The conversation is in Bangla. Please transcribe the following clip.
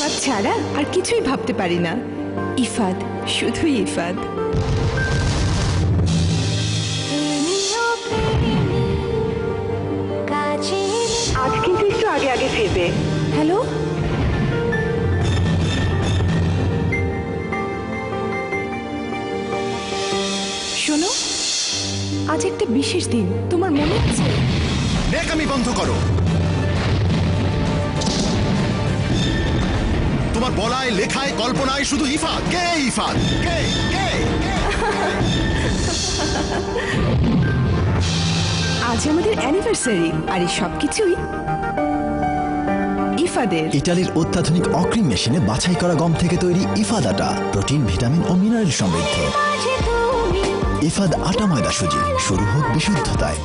ইফাদ ছাড়া আর কিছুই ভাবতে পারি না। ইফাদ, শুধুই ইফাদ। আজ কিন্তু একটু আগে আগে ফিরবে। হ্যালো, শোনো, আজ একটা বিশেষ দিন, তোমার মনে আছে? নেকামি বন্ধ করো। তোমার বলায়, লেখায়, কল্পনায় শুধু ইফাদ। কে ইফাদ? কে কে? আজ আমাদের অ্যানিভার্সারি, আর এই সবকিছুই ইফাদের। ইটালির অত্যাধুনিক অক্রিম মেশিনে বাছাই করা গম থেকে তৈরি ইফাদ আটা প্রোটিন, ভিটামিন ও মিনারেল সমৃদ্ধ। ইফাদ আটা ময়দা সুজি, শুরু হোক বিশুদ্ধতায়।